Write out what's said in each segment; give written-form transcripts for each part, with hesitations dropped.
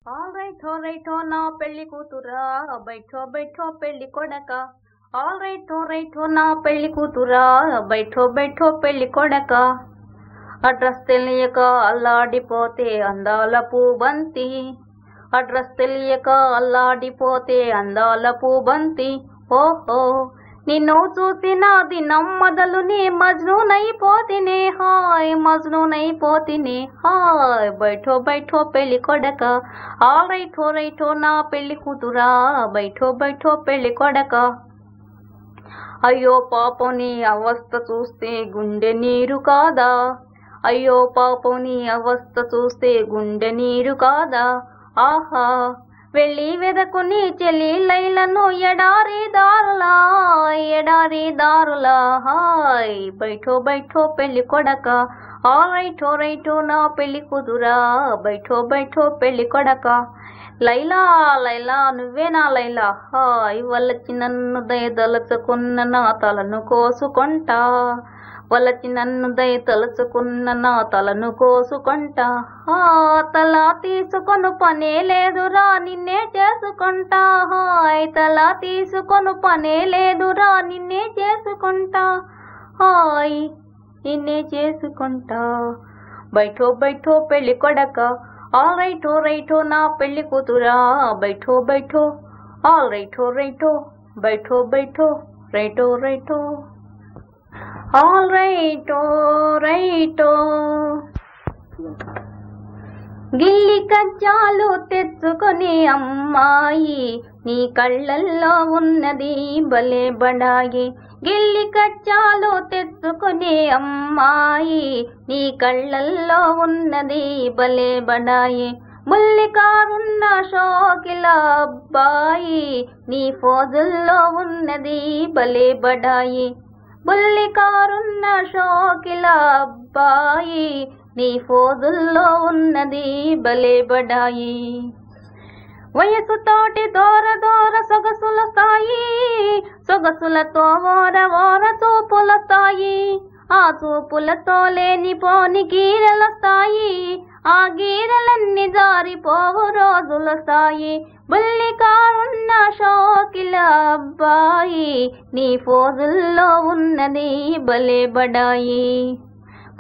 All right నా పెళ్లి కూతురా బైఠో బైఠో పెళ్లి కొడక. ఆల్ రైట్ నా పెళ్లి కూతురా బైఠో పెళ్లి కొడక. అడ్రస్ తెలియక అల్లాడిపోతే అందాల పూబంతి. అడ్రస్ తెలియక అల్లాడిపోతే అందాల పూబంతి. ఓహో నిన్ను చూసినాది నమ్మదలు నీ మజ్నూనైపోతినే హాయ్ మజ్నూనైపోతినే హాయ్. బైఠో పెళ్లి కొడక. ఆల్ రైట్ నా పెళ్లి కూతురా బైఠో పెళ్లి కొడక. అయ్యో పాపం నీ అవస్థ చూస్తే గుండె నీరు కాదా. అయ్యో పాపం నీ అవస్థ చూస్తే గుండె నీరు కాదా. ఆహా వెళ్ళి వెదకుని చెల్లి లైలను ఎడారి దారులా హాయ్. బైఠో పెళ్లి కొడక. ఆల్ రైట్ నా పెళ్లి కుదురా బైఠో పెళ్లి కొడక. లైలా లైలా నువ్వేనా లైలా హాయ్. వల్లచి నన్ను దయదలుచుకున్న నా తలను కోసుకుంటా. వలచి నన్ను దయతలుచుకున్న నా తలను కోసుకుంటా. తల తీసుకొను పనే లేదురా నిన్నే చేసుకుంటా హాయ్. తల తీసుకొను పనే లేదురా నిన్నే చేసుకుంటా హాయ్ నిన్నే చేసుకుంటా. బైఠో పెళ్లి కొడక. ఆల్ రైట్ నా పెళ్లి కూతురా బైఠో ఆల్ రైట్ బైఠో రైటో ఆల్ రైట్. గిల్లి కజ్జాలు తెచ్చుకొని అమ్మాయి నీ కళ్ళల్లో ఉన్నది భలే బడాయి. గిల్లి కజ్జాలు తెచ్చుకొని అమ్మాయి నీ కళ్ళల్లో ఉన్నది భలే బడాయి. ముల్లికారున్న షోకిల అబ్బాయి నీ ఫోజుల్లో ఉన్నది భలే బడాయి. బుల్లికారున్న షోకిల అబ్బాయి నీ ఫోజుల్లో ఉన్నది భలే బడాయి. వయసుతోటి దూర సొగసుల స్థాయి. సొగసులతో ఓర చూపుల స్థాయి. ఆ చూపులతో లేనిపోని గీరల స్థాయి. ఆ గీరలన్నీ జారిపోవు రోజుల స్థాయి. బుల్లికారున్న షోకిల అబ్బాయి నీ ఫోజుల్లో ఉన్నది భలే బడాయి.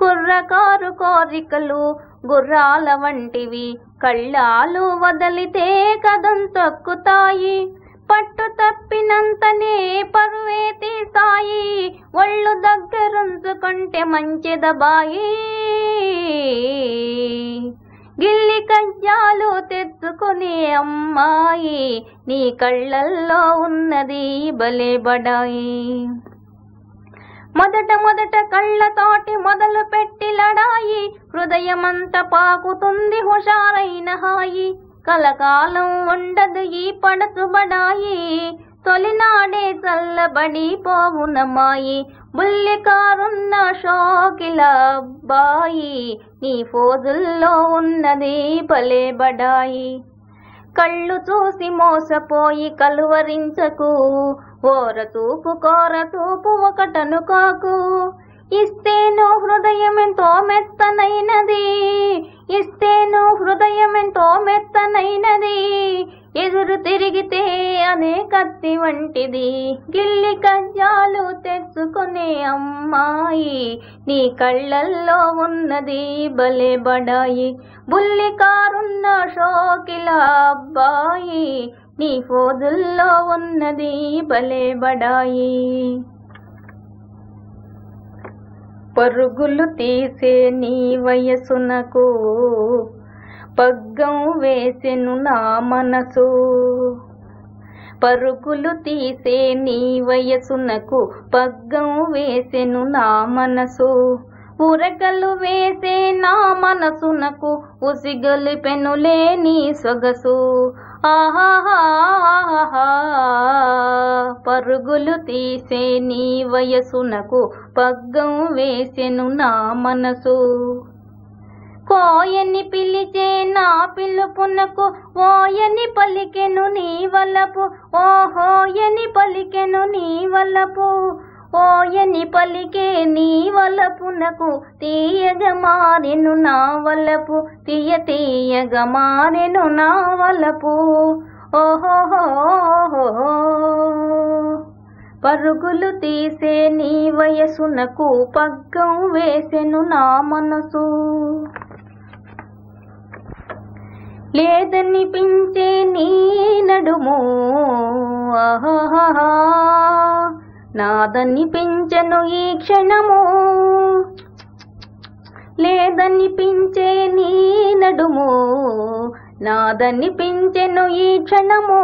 కుర్రకారు కోరికలు గుర్రాల వంటివి. కళ్ళాలు వదలితే కదం తొక్కుతాయి. పట్టు తప్పినంతనే పరువే తీసాయి. ఒళ్ళు దగ్గరుంచుకుంటే మంచిదబాయి. గిల్లి కజ్జాలు తెచ్చుకునే అమ్మాయి నీ కళ్ళల్లో ఉన్నది భలే బడాయి. మొదట కళ్ళతోటి మొదలు పెట్టి లడాయి. హృదయమంత పాకుతుంది హుషారైన హాయి. కలకాలం ఉండదు ఈ పడసు బడాయి. తొలినాడే చల్లబడి పోవునమాయి. బుల్లికారున్న షోకిల అబ్బాయి నీ ఫోజుల్లో ఉన్నది భలే బడాయి. కళ్ళు చూసి మోసపోయి కలువరించకు. ఓర చూపు కోర చూపు ఒకటను కాకు. ఇస్తేను హృదయమెంతో మెత్తనైనది. ఇస్తేను హృదయమెంతో మెత్తనైనది. ఎదురు తిరిగితే అనే కత్తి వంటిది. గిల్లి కజ్జాలు తెచ్చుకునే అమ్మాయి నీ కళ్ళల్లో ఉన్నది భలే బడాయి. బుల్లికారున్న షోకిల అబ్బాయి నీ ఫోజుల్లో ఉన్నది భలే బడాయి. పరుగులు తీసే నీ వయసునకు పగ్గం వేసెను నా మనసు. పరుగులు తీసే నీ వయసునకు పగ్గం వేసెను నా మనసు. ఉరకలు వేసే నా మనసునకు ఉసిగొలిపెనులే నీ సొగసు. ఆహాహా పరుగులు తీసే నీ వయసునకు పగ్గం వేసెను నా మనసు. కోయని పిలిచే నా పిలుపునకు ఓయని పలికెను నీ వలపు. ఓహోయని పలికెను నీ వలపు. ఓయని పలికే నీ వలపునకు తీయగా మారెను నా వలపు, తీయగా మారెను నా వలపు. ఓహోహో పరుగులు తీసే నీ వయసునకు పగ్గం వేసెను నా మనసు. లేదనిపించే నీ నడుము ఆహాహా నాదనిపించెను ఈ క్షణము. లేదనిపించే నీ నడుము నాదనిపించెను ఈ క్షణము.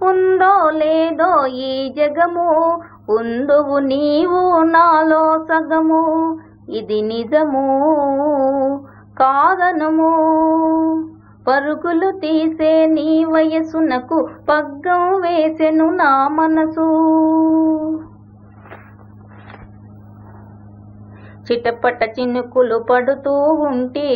ఉందో లేదో ఈ జగము, ఉందువు నీవు నాలో సగము. ఇది నిజము కాదనము. పరుగులు తీసే నీ వయసునకు పగ్గం వేసెను నా మనసు. చిటపట చినుకులు పడుతూ ఉంటే,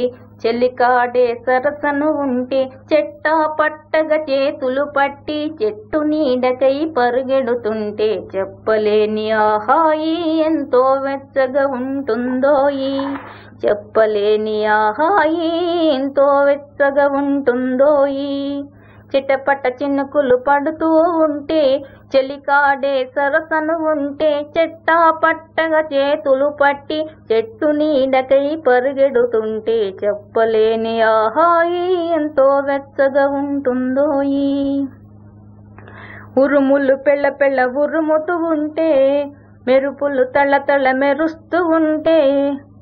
చెలికాడే సరసను ఉంటే, చెట్టా పట్టగా చేతులు పట్టి చెట్టు నీడకై పరుగెడుతుంటే, చెప్పలేని ఆహాయి ఎంతో వెచ్చగా ఉంటుందోయి. చెప్పలేని ఆహాయి ఎంతో వెచ్చగా ఉంటుందోయి. చిటపట చినుకులు పడుతూ ఉంటే, చెలికాడే సరసను ఉంటే, చెట్టా పట్టగా చేతులు పట్టి చెట్టు నీడకై పరుగెడుతుంటే, చెప్పలేని ఆహాయి ఎంతో వెచ్చగా ఉంటుందోయి. ఉరుములు పెళ్ళ పెళ్ళ ఉరుముతూ ఉంటే, మెరుపులు తళ తళ మెరుస్తూ ఉంటే,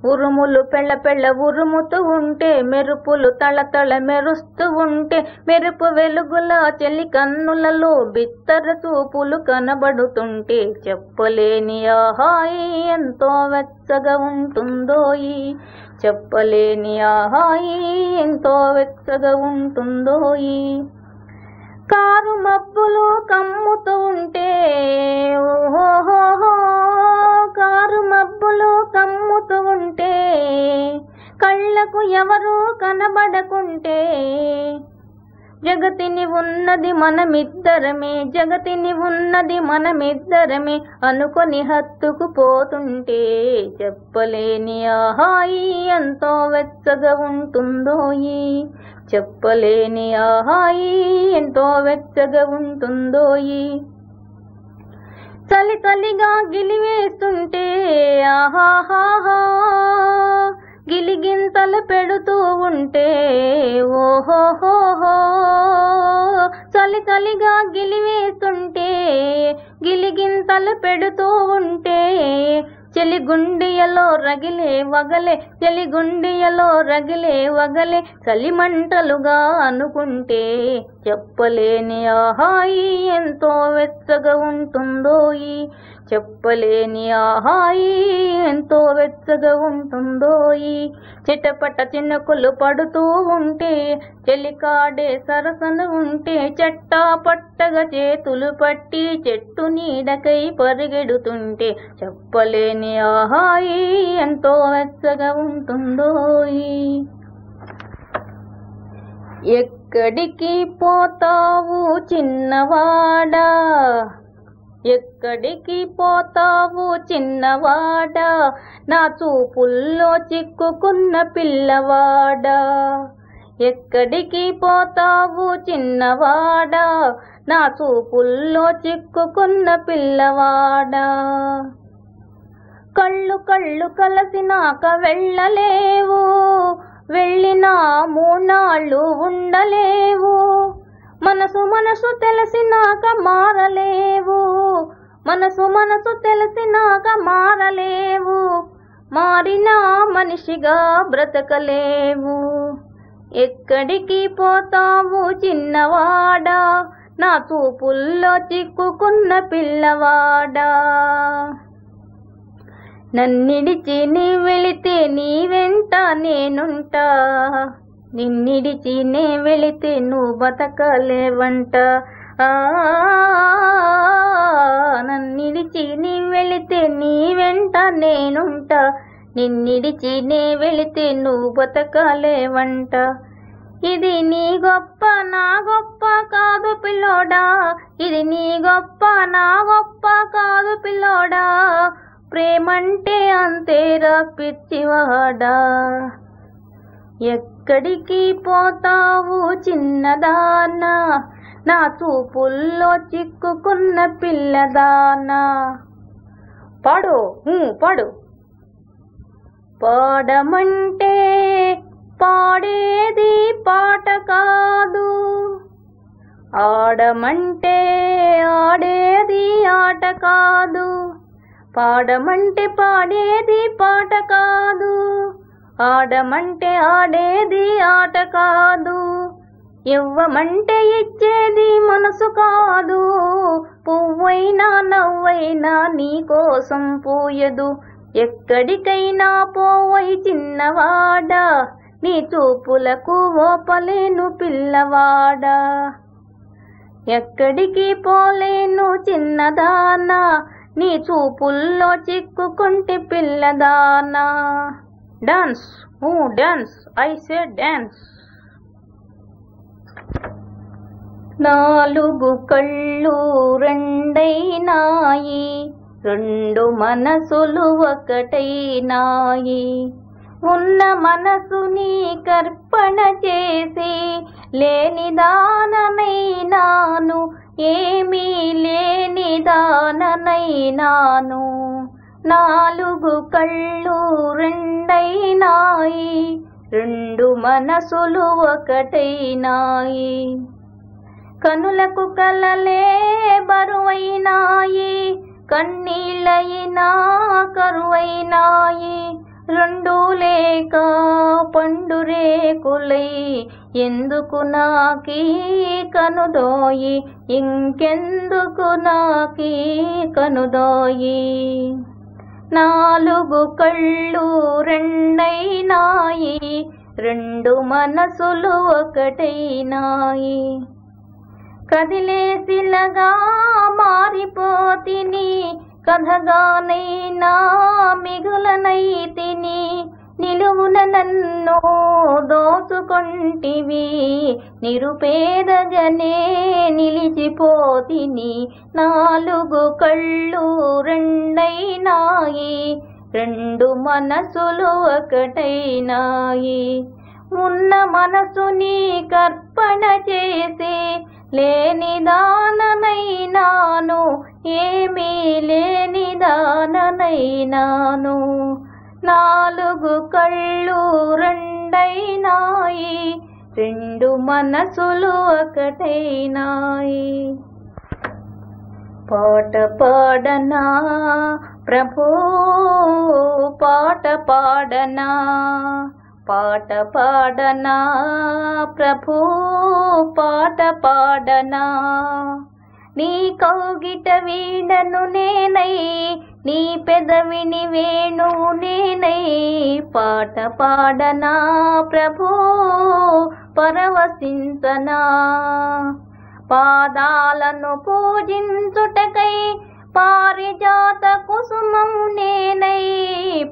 ఉరుములు పెళ్ళ పెళ్ళ ఉరుముతూ ఉంటే, మెరుపులు తళ తళ మెరుస్తూ ఉంటే, మెరుపు వెలుగుల చెలి కన్నులలో బిత్తర చూపులు కనబడుతుంటే, చెప్పలేని ఆహాయి ఎంతో వెచ్చగా ఉంటుందోయి. చెప్పలేని ఆహాయి ఎంతో వెచ్చగా ఉంటుందోయి. కారు మబ్బులు కమ్ముతూ ఉంటే, ఓహోహో కారు మబ్బులు కమ్ముతూ ఉంటే, కళ్ళకు ఎవరు కనబడకుంటే, జగతిని ఉన్నది మనమిద్దరమే, జగతిని ఉన్నది మనమిద్దరమే అనుకొని హత్తుకు పోతుంటే, చెప్పలేని ఆహాయి ఎంతో వెచ్చగా ఉంటుందోయి. చెప్పలేని ఆహాయి ఎంతో వెచ్చగా ఉంటుందోయి. చలి చలిగా గిలివేస్తుంటే, ఆహాహా గిలిగింతలు పెడుతూ ఉంటే, ఓహోహోహో చలి చలిగా గిలివేస్తుంటే, గిలిగింతలు పెడుతూ ఉంటే, చెలిగుండియలో రగిలే వగలే, చెలిగుండియలో రగిలే వగలే చలిమంటలుగా అనుకుంటే, చెప్పలేని ఆహాయి ఎంతో వెచ్చగా ఉంటుందోయి. చెప్పలేని ఆహాయి ఎంతో వెచ్చగా ఉంటుందోయి. చిటపట చినుకులు పడుతూ ఉంటే, చెలికాడే సరసను ఉంటే, చెట్టా పట్టగా చేతులు పట్టి చెట్టు నీడకై పరిగెడుతుంటే, చెప్పలేని ఆహాయి ఎంతో వెచ్చగా ఉంటుందోయి. ఎక్కడికి పోతావు చిన్నవాడా, ఎక్కడికి పోతావు చిన్నవాడా, నా చూపుల్లో చిక్కుకున్న పిల్లవాడా. ఎక్కడికి పోతావు చిన్నవాడా, నా చూపుల్లో చిక్కుకున్న పిల్లవాడా. కళ్ళు కళ్ళు కలసినాక వెళ్ళలేవు, వెళ్ళినా మూనాళ్ళు ఉండలేవు. మనసు మనసు తెలిసినాక మారలేవు, మనసు మనసు తెలిసినాక మారలేవు. మారినా మనిషిగా బ్రతకలేవు. ఎక్కడికి పోతావు చిన్నవాడా, నా చూపుల్లో చిక్కుకున్న పిల్లవాడా. నన్నిడిచి నీ వెళితే నీ వెంట నేనుంటా, నిన్నిడిచి నే వెళితే నువ్వు బతకలేవంట. నన్నిడిచి నీ వెళితే నీ వెంట నేనుంటా, నిన్నిడిచి నే వెళితే నువ్వు బతకలేవంట. ఇది నీ గొప్ప నా గొప్ప కాదు పిల్లోడా, ఇది నీ గొప్ప నా గొప్ప కాదు పిల్లోడా, ప్రేమంటే అంతేరా పిచ్చివాడా. ఎక్కడికి పోతావు చిన్నదానా, నా చూపుల్లో చిక్కుకున్న పిల్లదానా. పాడు పాడు. పాడమంటే పాడేది పాట కాదు, ఆడమంటే ఆడేది ఆట కాదు. పాడమంటే పాడేది పాట కాదు, ఆడమంటే ఆడేది ఆట కాదు. ఇవ్వమంటే ఇచ్చేది మనసు కాదు, పువ్వైనా నవ్వైనా నీ కోసం పూయదు. ఎక్కడికైనా పోవై చిన్నవాడా, నీ చూపులకు ఓపలేను పిల్లవాడా. ఎక్కడికి పోలేను చిన్నదానా, నీ చూపుల్లో చిక్కుకుంటే పిల్లదానా. Dance dance, I say dance. నాలుగు కళ్ళు రెండైనాయి, రెండు మనసులు ఒకటైనాయి. ఉన్న మనసుని కర్పణ చేసి లేనిదాననైనాను, ఏమీ లేనిదాననైనాను. నాలుగు కళ్ళు రెండైనాయి, రెండు మనసులు ఒకటైనాయి. కనులకు కలలే బరువైనాయి, కన్నీళ్ళయినా కరువైనాయి. రెండు లేక పండురేకులై ఎందుకు నాకీ కనుదోయి, ఇంకెందుకు నాకీ కనుదోయి. నాలుగు కళ్ళు రెండైనాయి, రెండు మనసులు ఒకటైనాయి. కదిలేసిలగా మారిపోతిని, కథగానైనా మిగులనైతిని. నిలువున నన్ను దోచుకొంటివి, నిరుపేదగానే నిలిచిపోతిని. నాలుగు కళ్ళు రెండైనాయి, రెండు మనసులు ఒకటైనాయి. ఉన్న మనసుని కర్పణ చేసి లేనిదాననైనాను, ఏమీ లేనిదాననైనాను. నాలుగు కళ్ళు రెండైనాయి, రెండు మనసులు ఒకటైనాయి. పాట పాడనా ప్రభూ, పాట పాడనా, పాట పాడనా ప్రభూ, పాట పాడనా. నీ కౌగిట వీణను నేనై, నీ పెదవిని వేణువు నేనై. పాట పాడనా ప్రభూ, పరవశించనా. పాదాలను పూజించుటకై పారిజాత కుసుమం నేనై.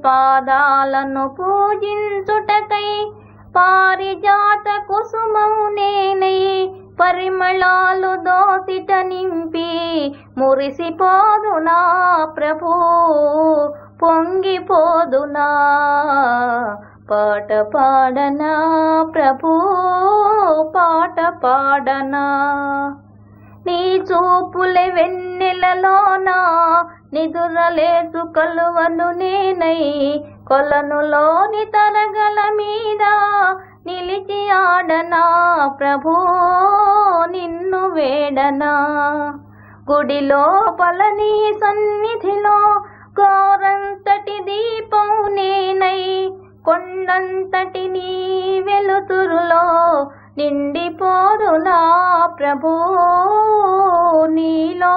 పాదాలను పూజించుటకై పారిజాత కుసుమం నేనై. పరిమళాలు దోసిట నింపి మురిసిపోదునా ప్రభూ, పొంగిపోదునా. పాట పాడనా ప్రభూ, పాట పాడనా. నీ చూపులే వెన్నెలలోనా నిదురలేసు కలువను నేనై. కొలనులోని తరగల మీద నిలిచి ఆడనా ప్రభూ, నిన్ను వేడనా. గుడి లోపల నీ సన్నిధిలో కోరంతటి దీపం నేనై. కొండంతటి నీ వెలుతురులో నిండిపోదునా ప్రభూ, నీలో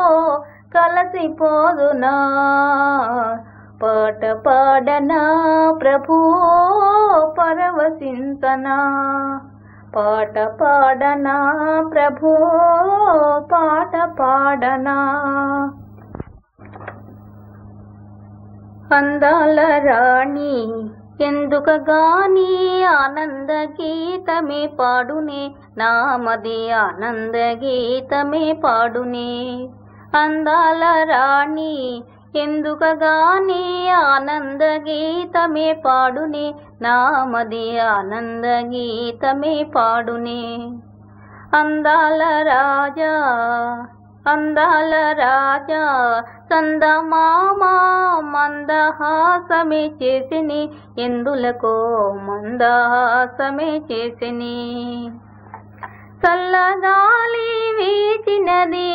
కలసిపోదునా. పాట పాడనా ప్రభూ, పరవశించనా. పాట పాడనా ప్రభూ, పాట పాడనా. అందాల రాణి ఎందుకగాని ఆనంద గీతమే పాడునే నామది ఆనంద గీతమే పాడునే అందాల రాణి ఎందుకగాని ఆనంద గీతమే పాడునే నామది ఆనంద గీతమే పాడునే అందాల రాజా అందాల రాజా చందమామ మందహాసమే చేసిని ఎందులకో మందహాసమే చేసిని చల్లగాలి వీచినది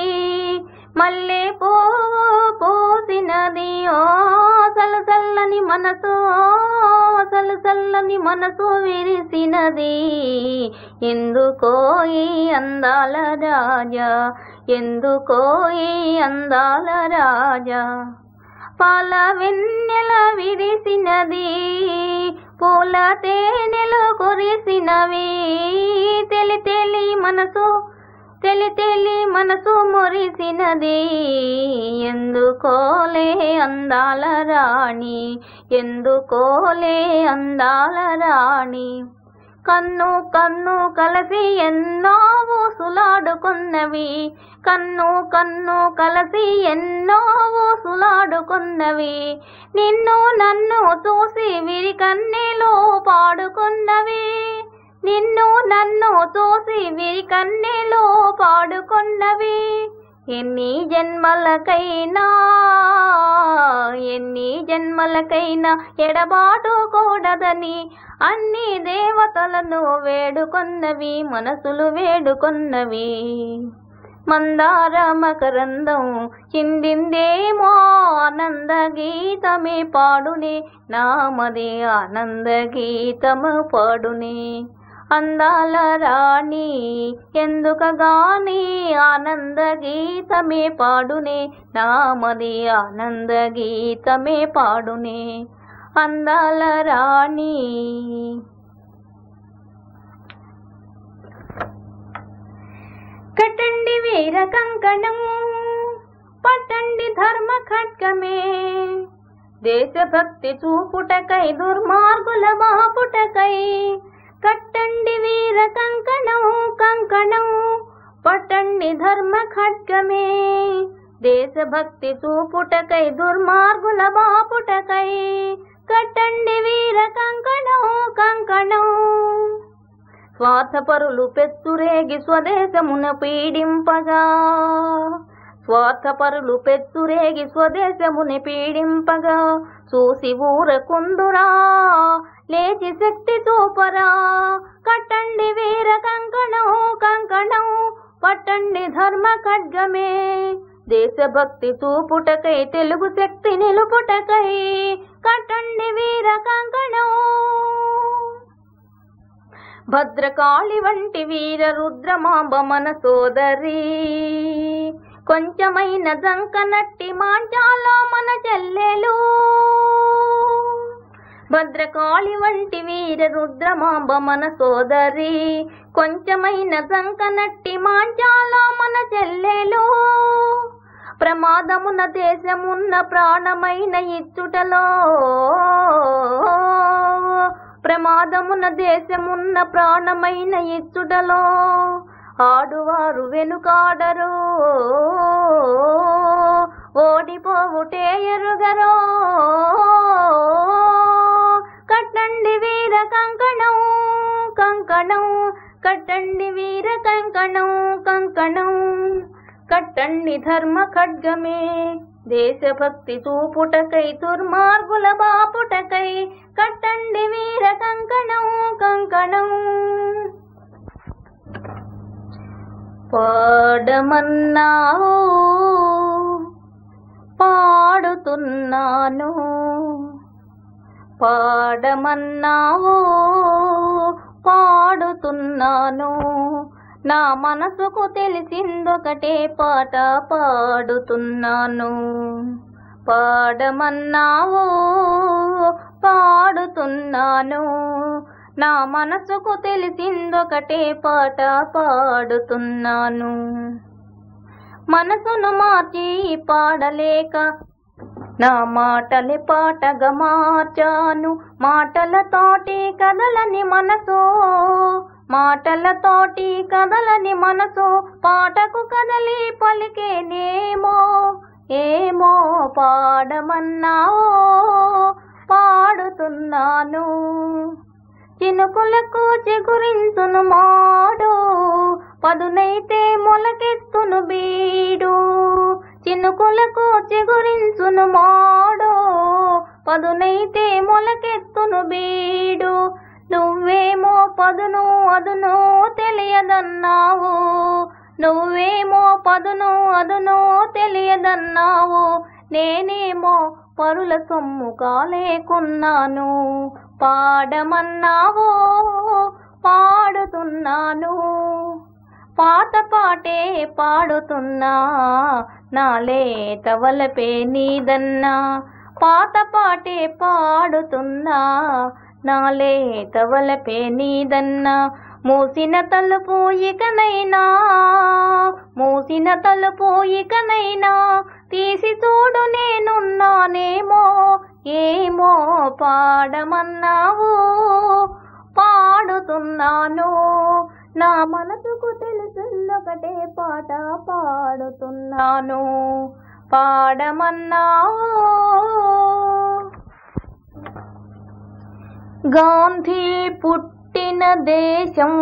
మల్లె పువ్వు పూసినది ఓ చల్ల చల్లని మనసు చల్ల చల్లని మనసు విరిసినది ఎందుకో ఈ అందాల రాజా ఎందుకో ఈ అందాల రాజా పాల వెన్నెల విరిసినది పూల తేనెలు కురిసినవి తెలి తెలి మనసు మురిసినది ఎందుకోలే అందాల రాణి ఎందుకోలే అందాల రాణి కన్ను కన్ను కలిసి ఎన్నో ఊసులాడుకున్నవి కన్ను కన్ను కలిసి ఎన్నో ఊసులాడుకున్నవి నిన్ను నన్ను చూసి విరి కన్నీలో పాడుకున్నవి నిన్ను నన్ను చూసి విరి కన్నీలో పాడుకున్నవి ఎన్ని జన్మలకైనా ఎడబాటుకూడదని అన్ని దేవతలను వేడుకొన్నవి మనసులు వేడుకొన్నవి మందార మకరందం చిందిందేమో ఆనంద గీతమే పాడునే నామది ఆనంద గీతము పాడునే అందాల రాణి ఎందుకగాని ఆనంద గీతమే పాడునే నామది ఆనంద గీతమే పాడునే అందాల రాణి కట్టండి వీర కంకణం పట్టండి ధర్మ ఖడ్గమే దేశభక్తి చూపుటకై దుర్మార్గుల బాపుటకై కట్టండి వీర కంకణం కంకణం పట్టండి ధర్మ ఖడ్గమే దేశభక్తి చూపుటకై దుర్మార్గుల బాపుటకై కట్టండి వీర కంకణం కంకణం స్వార్థపరులు పెచ్చురేగి స్వదేశమున పీడింపగా స్వార్థపరులు పెచ్చురేగి స్వదేశముని పీడింపగా చూసి ఊరకుందురా లేచి శక్తి చూపరా కట్టండి వీర కంకణం కంకణం పట్టండి ధర్మ ఖడ్గమే దేశభక్తి చూపుటకై తెలుగు శక్తి నిలుపుటకై కట్టండి వీర కంకణం భద్రకాళి వంటి వీర రుద్రమాంబ మన సోదరి కొంచెమైన జంకనట్టి మాంచాల మన చెల్లెలు భద్రకాళి వంటి వీర రుద్రమాంబ మన సోదరి కొంచెమైన జంకనట్టి మాంచాల మన చెల్లెలు ప్రమాదమున దేశమున్న ప్రాణమైన ఇచ్చుటలో ప్రమాదమున దేశమున్న ప్రాణమైన ఇచ్చుటలో ఆడువారు వెనుకాడరు ఓడిపోవుటే ఎరుగరో కట్టండి వీర కంకణం కంకణం కట్టండి వీర కంకణం కంకణం కట్టండి ధర్మ ఖడ్గమే దేశభక్తి చూపుటకై దుర్మార్గుల బాపుటకై కట్టండి వీర కంకణం కంకణం పాడమన్నావు పాడుతున్నాను పాడమన్నావు పాడుతున్నాను నా మనసుకు తెలిసిందొకటే పాట పాడుతున్నాను పాడమన్నావు పాడుతున్నాను నా మనసుకు తెలిసిందొకటే పాట పాడుతున్నాను మనసును మార్చి పాడలేక నా మాటలి పాటగా మార్చాను మాటలతోటి కదలని మనసు, మాటలతోటి కదలని మనసు పాటకు కదలి పలికేనేమో, ఏమో పాడమన్నావో పాడుతున్నాను. చినుకులకు చిగురించును మాడు, పదునైతే మొలకెత్తును బీడు. చినుకులకు చిగురించును మాడు, పదునైతే మొలకెత్తును బీడు. నువ్వేమో పదును అదును తెలియదన్నావు, నువ్వేమో పదును అదును తెలియదన్నావు. నేనేమో పరుల సొమ్ము కాలేకున్నాను, పాడమన్నావో పాడుతున్నాను. పాత పాటే పాడుతున్నా నా లేత వలపే నీదన్నా, పాత పాటే పాడుతున్నా నా లేత వలపే నీదన్నా. మూసిన తలుపు ఇకనైనా, మూసిన తలుపు ఇకనైనా తీసి చూడు నేనున్నానేమో, ఏమో పాడమన్నావు పాడుతున్నాను. నా మనసుకు తెలుసున్నొకటే పాట పాడుతున్నాను, పాడమన్నావు. గాంధీ పుట్టిన దేశం,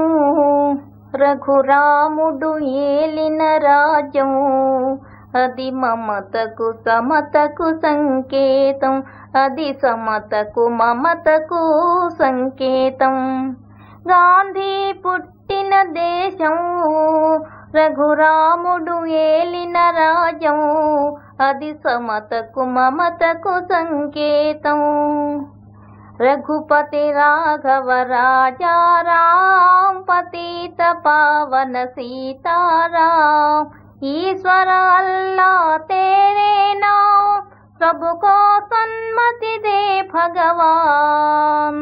రఘురాముడు ఏలిన రాజ్యం, అది మమతకు సమతకు సంకేతం, అది సమతకు మమతకు సంకేతం. గాంధీ పుట్టిన దేశం, రఘురాముడు ఏలిన రాజ్యం, అది సమతకు మమతకు సంకేతం. రఘుపతి రాఘవ రాజారాం, పతిత పావన సీతారాం, ईश्वर अल्लाह तेरे नाम, सबको सन्मति दे भगवान.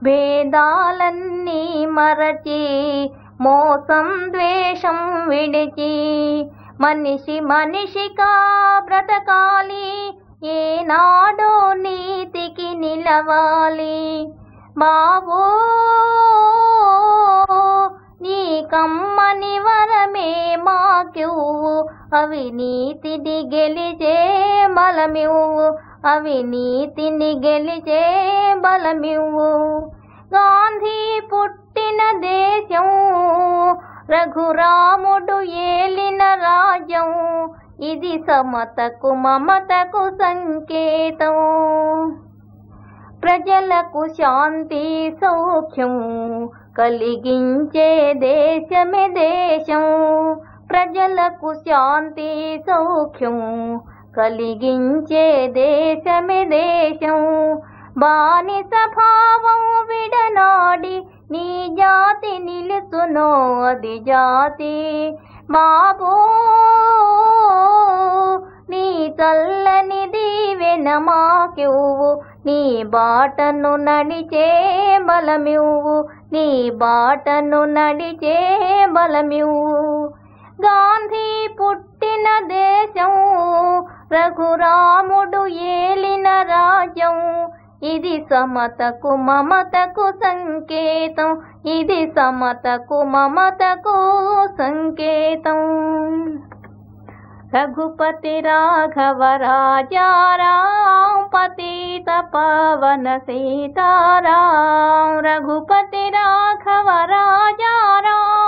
భేదాలన్నీ మరచి మోసం ద్వేషం విడిచి మనిషి మనిషిగా బ్రతకాలి, ఏనాడో నీతికి నిలవాలి. బావో నీ కమ్మని వరమే మాకివ్వు, అవినీతిని గెలిచే బలమివ్వు, అవినీతిని గెలిచే బలమివ్వు. గాంధీ పుట్టిన దేశం, రఘురాముడు ఏలిన రాజ్యం, ఇది సమతకు మమతకు సంకేతం. ప్రజలకు శాంతి సౌఖ్యం కలిగించే దేశమే దేశం, ప్రజలకు శాంతి సౌఖ్యం కలిగించే దేశమే దేశం. బానిస భావం విడనాడి నీ జాతి నిలుచునో అది జాతి. బాబో నీ చల్లని దీవెన మాకివ్వు, నీ బాటను నడిచే బలమివ్వు, నీ బాటను నడిచే బలమివ్వు. గాంధీ పుట్టిన దేశం, రఘురాముడు ఏలిన రాజ్యం, ఇది సమతకు మమతకు సంకేతం, ఇది సమతకు మమతకు సంకేతం. రఘుపతి రాఘవ రాజారాం, పతిత పావన సీతారాం, రఘుపతి రాఘవ రాజారాం,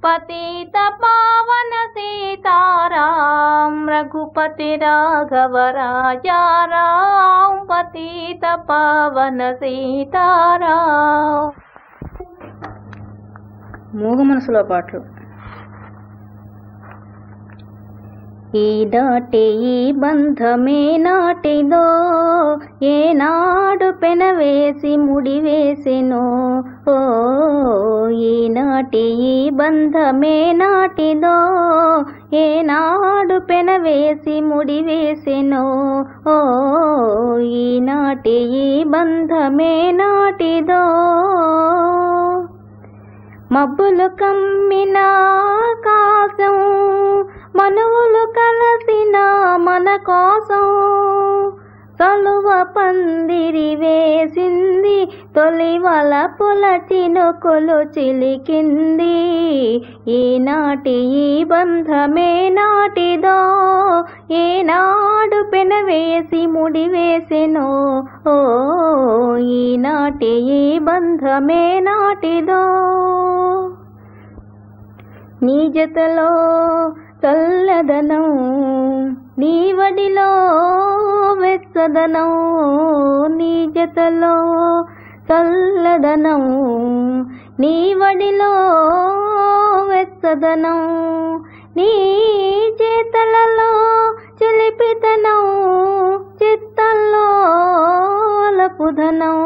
పతిత పావన సీతారాం, రఘుపతి రాఘవ రాజారాం, పతిత పావన సీతారాం. మూగ మనసులో పాటలు. ఈనాటి ఈ బంధమే నాటిదో, ఏనాడు పెనవేసి ముడివేసెనో. ఓ ఈనాటి ఈ బంధమే నాటిదో, ఏనాడు పెనవేసి ముడివేసెనో. ఓ ఈనాటి ఈ బంధమే నాటిదో. మబ్బులు కమ్మిన ఆకాశం మనువులు కలసిన మన కోసం తలువ పందిరి వేసింది, తొలి వలపుల చినుకులు చిలికింది. ఈనాటి ఈ బంధమే నాటిదో, ఏనాడు పెనవేసి ముడివేసెనో. ఓ ఈనాటి ఈ బంధమే నాటిదో. నీ జతలో చల్లదనం, నీ వడిలో వెచ్చదనం. నీ జతలో చల్లదనం, నీ వడిలో వెచ్చదనం. నీ చేతలలో చిలిపితనం, చిత్తల్లో అలపుదనం.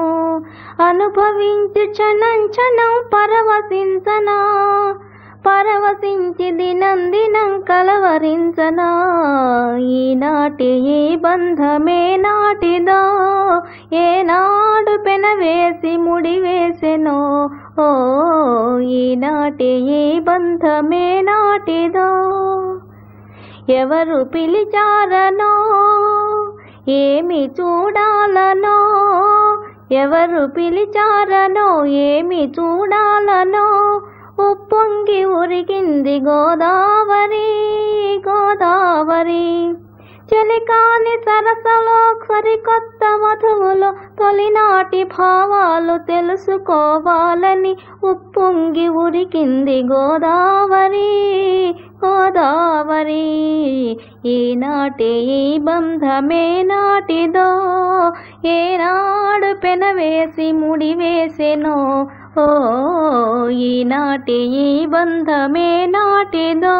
అనుభవించు క్షణం క్షణం పరవశించనా, పరవశించి దినం దినం కలవరించనా. ఈనాటి ఈ బంధమే నాటిదో, ఏనాడు పెనవేసి ముడివేసెనో. ఓ ఈనాటి ఈ బంధమే నాటిదో. ఎవరు పిలిచారనో, ఏమి చూడాలనో. ఎవరు పిలిచారనో, ఏమి చూడాలనో. ఉప్పొంగి ఉరికింది గోదావరి, గోదావరి. చలికాని సరసలో సరికొత్త మధువులో తొలినాటి భావాలు తెలుసుకోవాలని ఉప్పొంగి ఉరికింది గోదావరి, గోదావరి. ఈనాటి ఈ బంధమే నాటిదో, ఏనాడు పెనవేసి ముడివేసెనో. ఓ ఈనాటి ఈ బంధమే నాటిదో.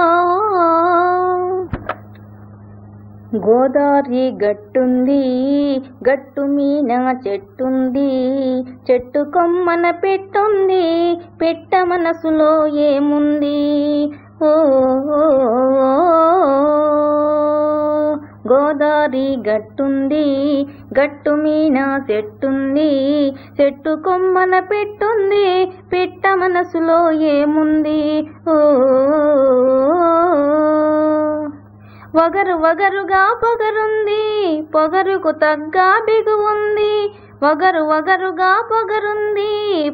గోదావరి గట్టుంది, గట్టు మీన చెట్టుంది. చెట్టు కొమ్మన పెట్టుంది, పెట్ట మనసులో ఏముంది. ఓ గోదావరి గట్టుంది, గట్టు మీన చెట్టుంది. చెట్టు కొమ్మన పెట్టుంది, పెట్ట మనసులో ఏముంది. ఓ వగరు వగరుగా పొగరుంది, పొగరుకు తగ్గ బిగువుంది. వగరు వగరుగా పొగరుంది,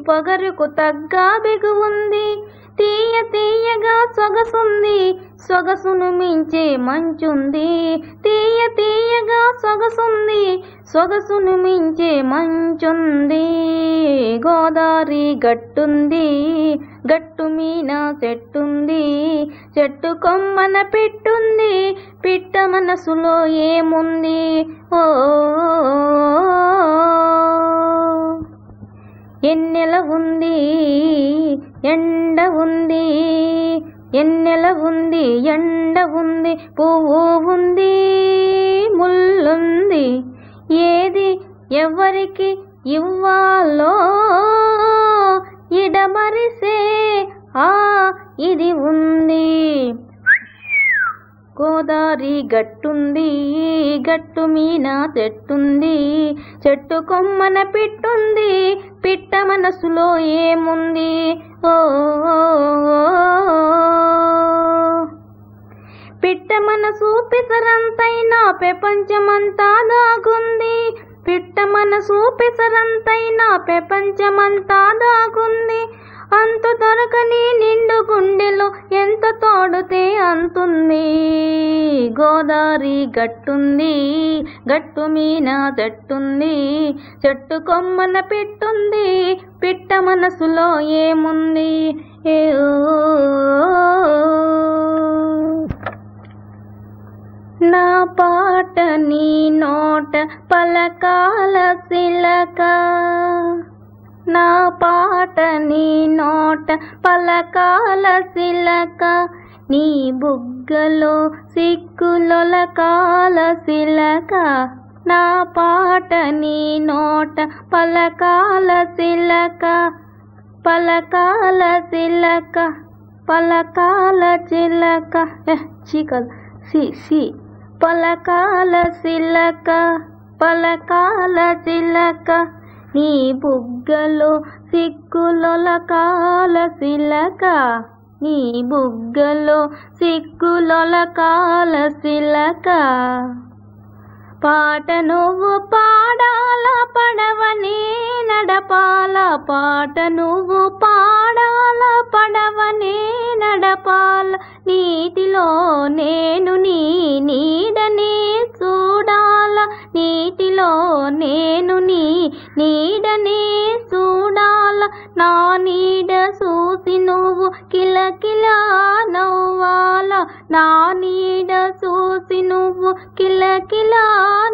పొగరుకు తగ్గ బిగువుంది. తీయ తీయగా సొగసుంది, సొగసును మించే మంచుంది. తీయ తీయగా సొగసుంది, సొగసును మించే మంచుంది. గోదావరి గట్టుంది, గట్టు మీన చెట్టుంది. చెట్టు కొమ్మన పెట్టుంది, పిట్ట మనసులో ఏముంది. ఓ ఎన్నెల ఉంది, ఎండ ఉంది. ఎన్నెల ఉంది, ఎండ ఉంది. పువ్వు ఉంది, ముల్లుంది. ఏది ఎవరికి ఇవ్వాలో ఇడమరిసే ఆ ఇది ఉంది. గోదావరి గట్టుంది, గట్టు మీన చెట్టుంది. చెట్టు కొమ్మన పిట్టుంది, పిట్ట మనసులో ఏముంది. ఓ పిట్ట మనసు పిసరంతైనా ప్రపంచమంతా దాగుంది. పిట్ట మనసు పిసరంతైనా ప్రపంచమంతా దాగుంది. అంతు దొరకని నిండు గుండెలో ఎంత తోడితే అంతుంది. గోదావరి గట్టుంది, గట్టు మీన చెట్టుంది. చెట్టు కొమ్మన పెట్టుంది, పిట్ట మనసులో ఏముంది. నా పాట నీ నోట పలకాల సిలక. నా పాట నీ నోట పలకాల సిలక. నీ బుగ్గలో సిక్కులొలకాల సిలక. నా పాట నీ నోట పలకాల సిలక. పలకాల చిలక, పలకాల చిలక. చీకల్ సి పలకాల చిలక, పలకాల చిలక. నీ బుగ్గలో సిక్కులొలకాల సిలక. నీ బుగ్గలో సిగ్గులొలకాల సిలక పాట నువ్వు పాడాల పడవని నడపాల పాట నువ్వు పాడాల పడవని నడపాల నీటిలో నేను నీ నీడని చూడాల నీటిలో నేను నీ నీడని చూడాల నా నీడ చూసి నువ్వు కిలకిల నవ్వాల నా నీడ చూసి నువ్వు కిలకిల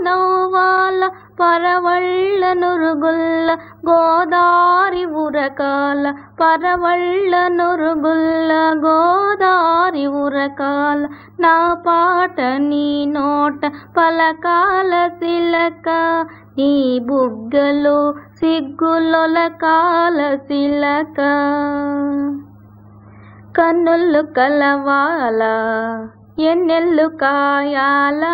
నవ్వాల పరవళ్ళ నురుగుల్ల గోదారి ఉరకాల పరవళ్ళ నురుగుల్ల గోదారి ఉరకాల నా పాట నీ నోట పలకాల సిలక నీ బుగ్గలో సిగ్గులొలకాల సిలక కన్నులు కలవాల ఎన్నెల్లు కాయాల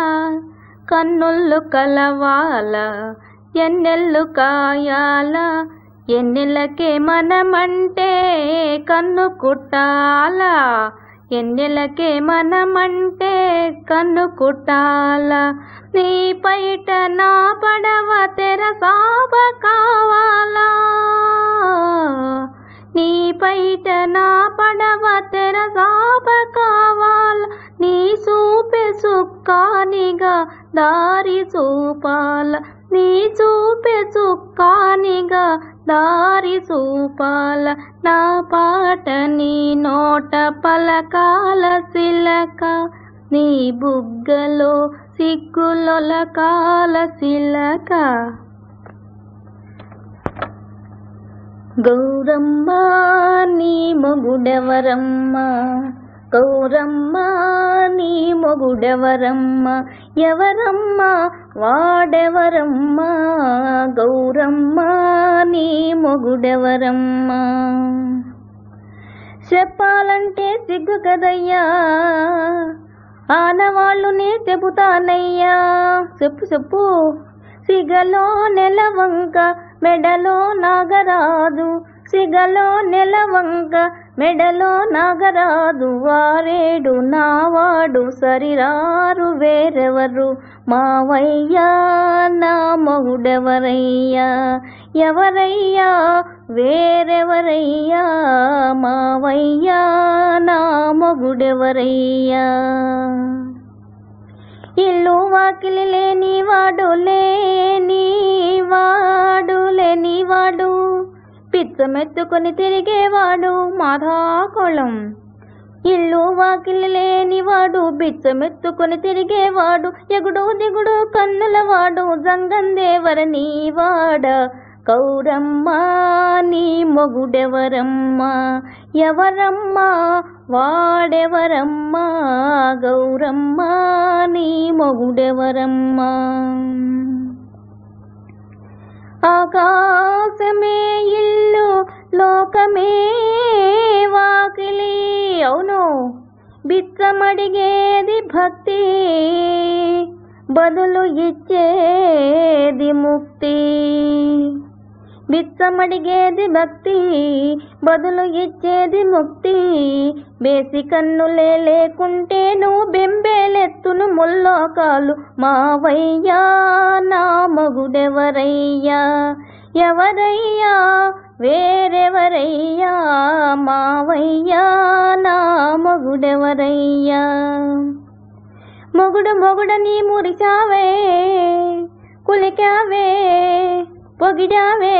కన్నులు కలవాల ఎన్నెల్లు కాయాల ఎన్నెలకే మనమంటే కన్ను కుట్టాల ఎన్నెలకే మనమంటే కన్ను కుట్టాల నీ పైట నా పడవ తెరసాబ కావాలా నీ పైట నా పడవ తెరసాబ కావాల నీ చూపే సుక్కానిగా దారి చూపాల నీ చూపే సుక్కానిగా దారి చూపాల నా పాట నీ నోట పలకాల సిలక నీ బుగ్గలో సిగ్గులొలకాల సిలక గౌరమ్మ నీ మొగుడెవరమ్మ గౌరమ్మ నీ మొగుడెవరమ్మ ఎవరమ్మ వాడెవరమ్మ గౌరమ్మ నీ మొగుడెవరమ్మ చెప్పాలంటే సిగ్గు కదయ్యా ఆనవాళ్ళు నే చెబుతానయ్యా చెప్పు సిగలో నెలవంక మెడలో నాగరాజు సిగలో నెలవంక మెడలో నాగరాజు వారేడు నావాడు సరిరారు వేరెవరు మావయ్యా నా మొగుడెవరయ్యా ఎవరయ్యా వేరెవరయ్యా మావయ్యా నా మొగుడెవరయ్యా ఇల్లు వాకిలి లేనివాడు లేనివాడు పిచ్చమెత్తుకొని తిరిగేవాడు మాధాకోళం ఇల్లు వాకిలి లేనివాడు బిచ్చమెత్తుకొని తిరిగేవాడు ఎగుడు దిగుడు కన్నులవాడు జంగందేవర నీవాడ గౌరమ్మ నీ మొగుడెవరమ్మ ఎవరమ్మ వాడెవరమ్మ గౌరమ్మ నీ మొగుడెవరమ్మ ఆకాశమే ఇల్లు లోకమే వాకిలి అవును బిచ్చమడిగేది భక్తి బదులు ఇచ్చేది ముక్తి బిచ్చమడిగేది భక్తి బదులు ఇచ్చేది ముక్తి బేసి కన్నులే లేకుంటే నువ్వు బెంబేలెత్తును ముల్లోకాలు మావయ్యా నా మొగుడెవరయ్యా ఎవరయ్యా వేరెవరయ్యా మావయ్యా నా మొగుడెవరయ్యా మొగుడని మురిచావే కులికావే పొగిడావే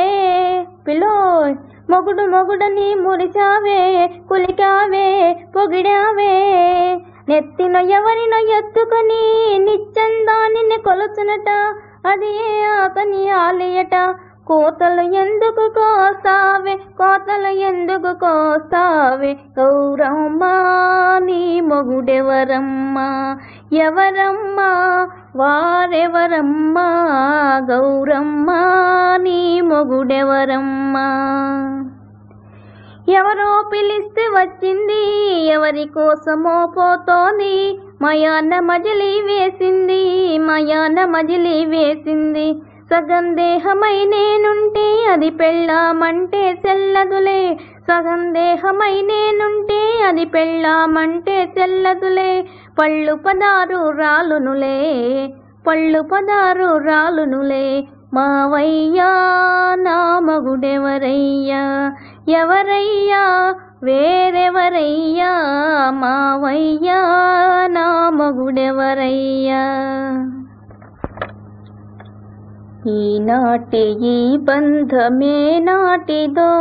పిల్లోయ్ మొగుడని మురిచావే కులికావే పొగిడావే నెత్తిన ఎవరినో ఎత్తుకొని నిత్యందాన్ని కొలుచునట అది అతని ఆలయట కోతలు ఎందుకు కోస్తావే గౌరమ్మ నీ మొగుడెవరమ్మ ఎవరమ్మ వారెవరమ్మ గౌరమ్మ నీ మొగుడెవరమ్మ ఎవరో పిలిస్తే వచ్చింది ఎవరి కోసమో పోతోంది మయాన మజిలీ వేసింది సగం దేహమై నేనుంటే అది పెళ్ళామంటే చెల్లదులే సగం దేహమై నేనుంటే అది పెళ్ళామంటే చెల్లదులే, పళ్ళు 16 రాలునులే, పళ్ళు 16 రాలునులే. మావయ్యా నా మగుడెవరయ్యా, ఎవరయ్యా వేరెవరయ్యా, మావయ్యా నా మగుడెవరయ్యా. ఈనాటి ఈ బంధమే నాటిదో,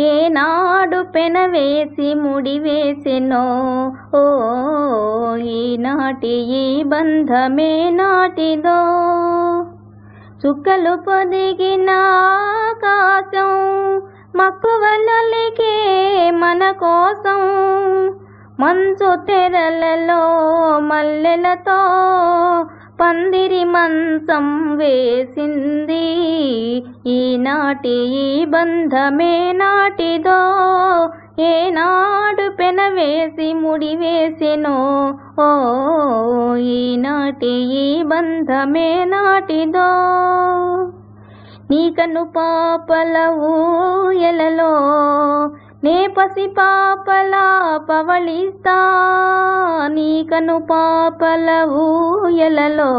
ఏనాడు పెనవేసి ముడివేసెనో. ఓ ఈనాటి ఈ బంధమే నాటిదో, చుక్కలు పొదిగిన ఆకాశం మక్కువలొలికే మన కోసం, మంచు తెరలలో మల్లెలతో పందిరి మంచం వేసింది. ఈనాటి ఈ బంధమే నాటిదో, ఏనాడు పెనవేసి ముడివేసెనో. ఓ ఈనాటి ఈ బంధమే నాటిదో, నీ కను పాపల ఊయలలో నే పసి పాపల పవళిస్తా, నీ కను పాపల ఊయలలో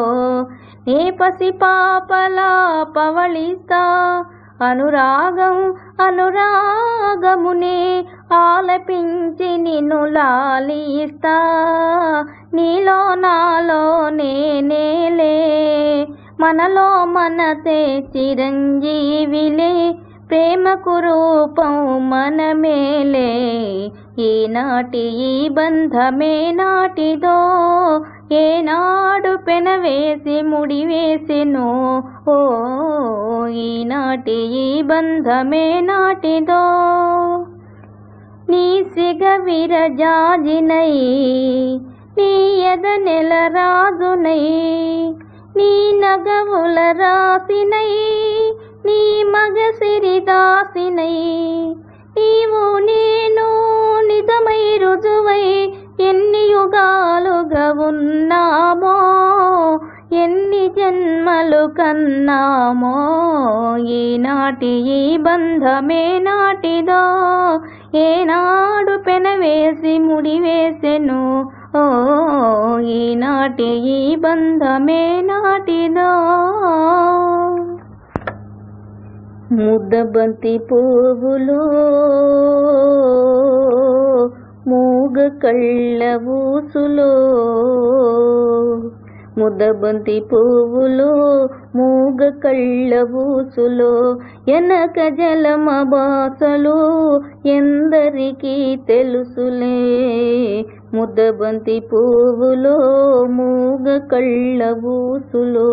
నే పసి పాపల పవళిస్తా. అనురాగం అనురాగమునే ఆలపించి నిన్ను లాలిస్తా, నీలో నాలో నేనేలే, మనలో మనసే చిరంజీవిలే, ప్రేమకు రూపం మనమేలే. ఈనాటి ఈ బంధమే నాటిదో, ఏనాడు పెనవేసి ముడివేసెనో. ఓ ఈనాటి ఈ బంధమే నాటిదో, నీ సిగ విరజాజినై, నీ ఎద నెల రాజునై, నీ నగవుల రాసినై, నీ మగ సిరిదాసినై, నీవు నేను నిజమై రుజువై ఎన్ని యుగాలుగా ఉన్నామో, ఎన్ని జన్మలు కన్నామో. ఈనాటి ఈ బంధమే నాటిదో, ఏనాడు పెనవేసి ముడివేసెను. ఓ ఈనాటి ఈ బంధమే నాటిదో. ముద్దబంతి పువ్వులో మూగ కళ్ళ ఊసులో, ముద్దబంతి పువ్వులో మూగ కళ్ళ ఊసులో, ఎనక జలమ బాసలు ఎందరికీ తెలుసులే. ముద్దబంతి పువ్వులో మూగ కళ్ళ ఊసులో,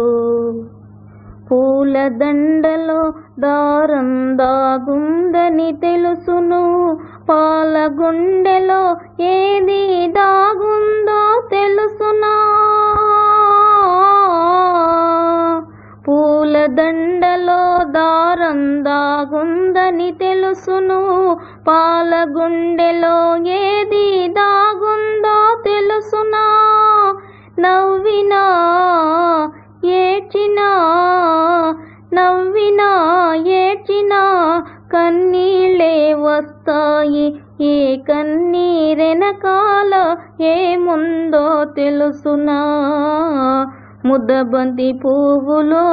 పూల దండలో దారం దాగుందని తెలుసును, పాల గుండెలో ఏది దాగుందో తెలుసునా. పూల దండలో దారం దాగుందని తెలుసును, పాల గుండెలో ఏది దాగుందో తెలుసునా. నవ్వినా ఏడ్చినా, నవ్వినా ఏడ్చినా కన్నీళ్ళే వస్తాయి, ఏ కన్నీరెనకాల ఏముందో తెలుసునా. ముద్దబంతి పువ్వులో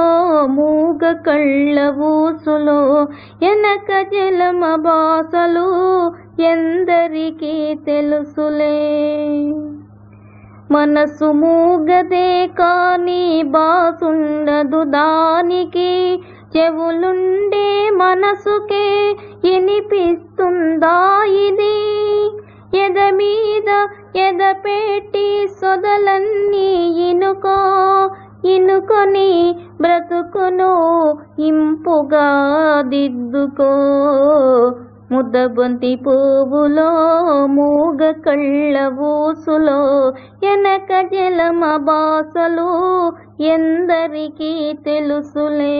మూగ కళ్ళ ఊసులో, ఎనక జలమ బాసలు ఎందరికీ తెలుసులే. మనసు మూగదే కాని బాసుండదు దానికి, చెవులుండే మనసుకే వినిపిస్తుందా ఇది. ఎద మీద ఎద పెట్టి సొదలన్నీ ఇనుకో, ఇనుకొని బ్రతుకును ఇంపుగా దిద్దుకో. ముద్దబంతి పువ్వులో మూగ కళ్ళ ఊసులో, ఎనక జలమ బాసలు ఎందరికీ తెలుసులే.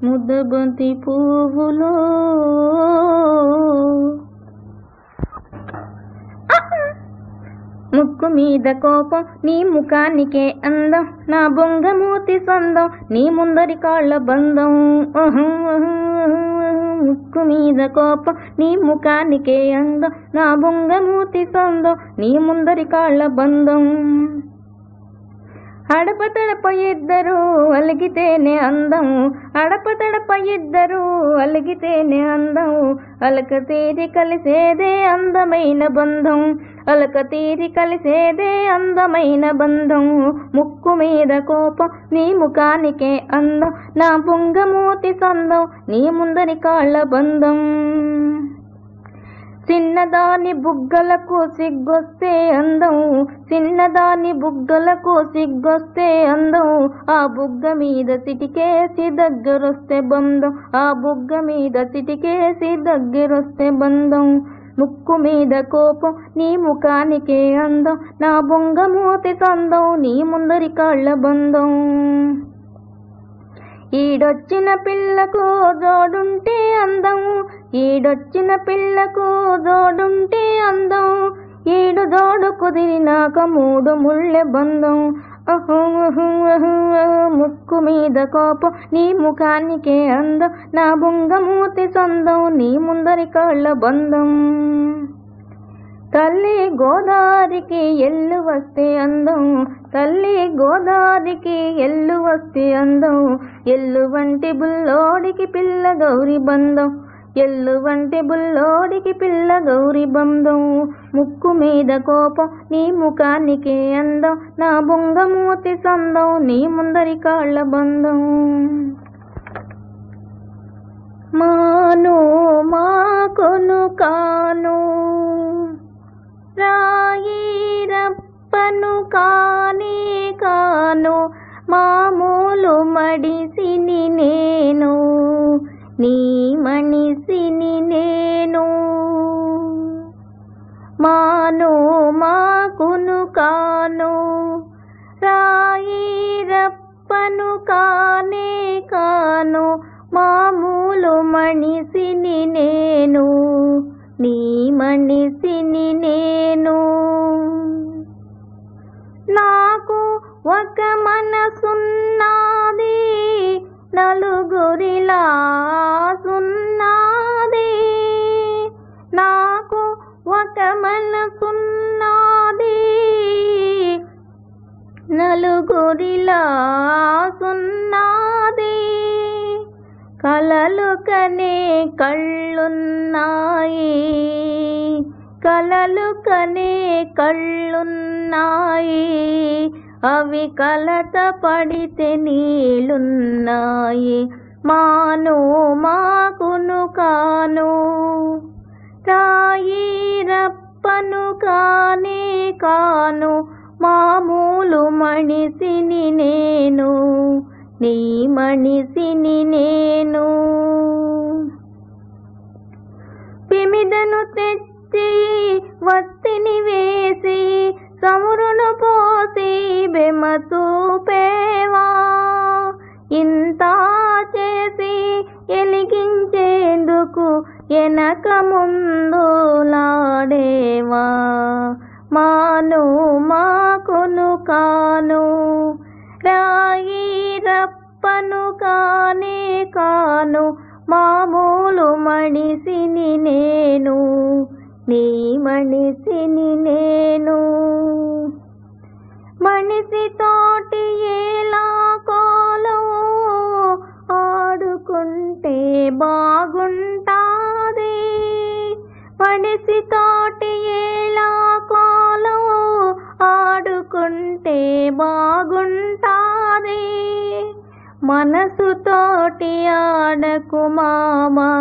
ముద్దబంతి పువ్వులో. ముక్కు మీద కోపం నీ ముఖానికే అందం, నా బొంగమూతి సొందం నీ ముందరి కాళ్ళ బంధం. ముక్కు మీద కోపం నీ ముఖానికే అందం నా బొంగమూతి సందం నీ ముందరి కాళ్ళ బంధం అడపతడప ఇద్దరు అలిగితేనే అందం అడపతడప ఇద్దరు అలిగితేనే అందం అలక తీరి కలిసేదే అందమైన బంధం అలక తీరి కలిసేదే అందమైన బంధం ముక్కు మీద కోపం నీ ముఖానికే అందం నా బొంగమూతి సందం నీ ముందరి కాళ్ళ బంధం చిన్నదాని బుగ్గలకు సిగ్గొస్తే అందం చిన్నదాని బుగ్గలకు సిగ్గొస్తే అందం ఆ బుగ్గ మీద సిటికేసి దగ్గరొస్తే బంధం ఆ బుగ్గ మీద సిటికేసి దగ్గరొస్తే బంధం ముక్కు మీద కోపం నీ ముఖానికే అందం నా బొంగమూతి సందం నీ ముందరి కాళ్ళ బంధం ఈడొచ్చిన పిల్లకు జోడుంటే అందం ఈడొచ్చిన పిల్లకు జోడుంటే అందం ఈడు జోడు కుదిరినాక మూడు ముళ్ళె బంధం ముక్కు మీద కోపం నీ ముఖానికే అందం నా బొంగమూతి సందం నీ ముందరి కాళ్ళ బంధం తల్లి గోదారికి ఎల్లు వస్తే అందం తల్లి గోదారికి ఎల్లు వస్తే అందం ఎల్లు వంటి బుల్లోడికి పిల్ల గౌరి బంధం ఎల్లు వంటి బుల్లోడికి పిల్ల గౌరి బంధం ముక్కు మీద కోపం నీ ముఖానికి అందం నా బొంగమూతి సందం నీ ముందరి కాళ్ళ బంధం మాను మాకొను కాను రాయిరప్పను కానే కాను మామూలు మడిసిని నేను నీ మనిసిని నేను మాను మాకును కాను రాయిరప్పను కానే కాను మామూలు మనిసిని నేను నీ మనిసిని నేను నాకు ఒక మనసున్నది నలుగురిలా సున్నది నాకు ఒక మనసున్నది నలుగురిలా సున్నది కలలు కనే కళ్ళున్నాయి కలలు కనే కళ్ళున్నాయి అవి కలత పడితే నీళ్ళున్నాయి మాను మాకును కాను రాయిరప్పను కానే కాను మామూలు మనిసిని నేను నీ మనిసిని నేను పిమిదను తెచ్చి వత్తిని వేసి సమురును పోసి బెమ చూపేవా ఇంత చేసి ఎలిగించేందుకు ఎనక ముందు లాడేవా మాను మాకును కాను రాయిరప్పను కానే కాను మామూలు మనిసిని నేను నీ మనిసిని నేను మనిషి తోటి ఎలా కోలం ఆడుకుంటే బాగుంటాది మనిషి తోటి ఎలా కోలం ఆడుకుంటే బాగుంటాది మనసుతోటి ఆడకు మామా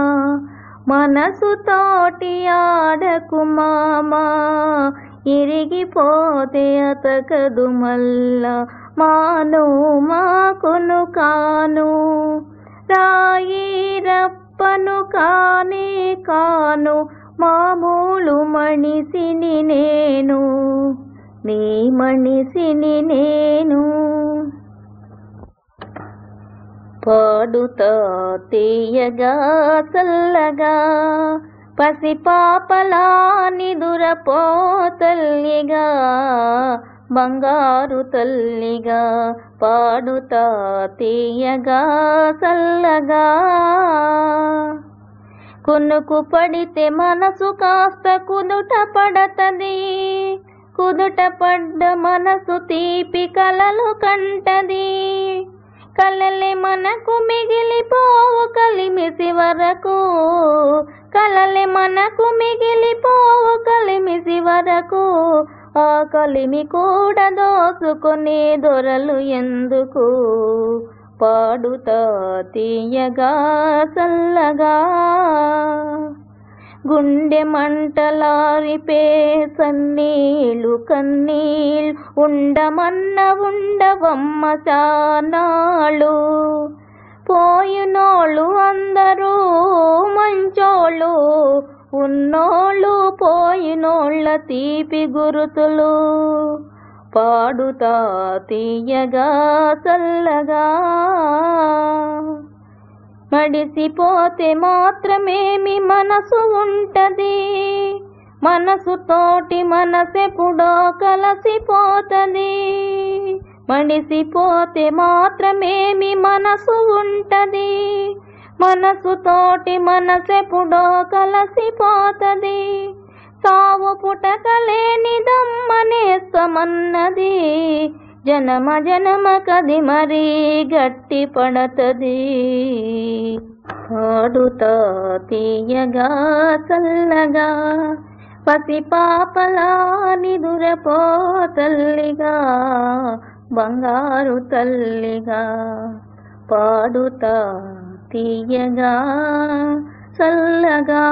మనసుతోటి ఆడకు మామా ఇరిగిపోతే అతకదు మల్లా మాను మాకును కాను రాయిరప్పను కానే కాను మామూలు మనిసిని నేను నీ మనిసిని నేను పాడుతా తీయగా చల్లగా పసిపాపలా నిదురపో తల్లిగా బంగారు తల్లిగా పాడుతా తీయగా చల్లగా కునుకు పడితే మనసు కాస్త కుదుట పడతది, కుదుట పడ్డ మనసు తీపి కలలు కంటది. కలలే మనకు మిగిలిపోవు కలిమిసి వరకు, కలలే మనకు మిగిలిపోవు కలిమిసి వరకు. ఆ కలిమి కూడా దోసుకొని దొరలు ఎందుకు, పాడుతా తీయగా చల్లగా. గుండె మంటలారిపే సన్నీళ్ళు కన్నీళ్ళు, ఉండమన్న ఉండవమ్మ చానాళ్ళు. పోయినోళ్ళు అందరూ మంచోళ్ళు, ఉన్నోళ్ళు పోయినోళ్ళ తీపి గురుతులు. పాడుతా తీయగా చల్లగా. మడిసిపోతే మాత్రమేమి మనసు ఉంటది, మనసుతోటి మనసెప్పుడో కలసిపోతది. మడిసిపోతే మాత్రమేమి మనసు ఉంటది, మనసుతోటి మనసెప్పుడో కలసిపోతది. సావు పుటకలేనిదమ్మనేస్తమన్నది, జనమ జనమ కది మరీ గట్టి పడతది. పాడుతా తీయగా చల్లగా, పసిపాపలా నిదురపో తల్లిగా, బంగారు తల్లిగా. పాడుతా తీయగా చల్లగా.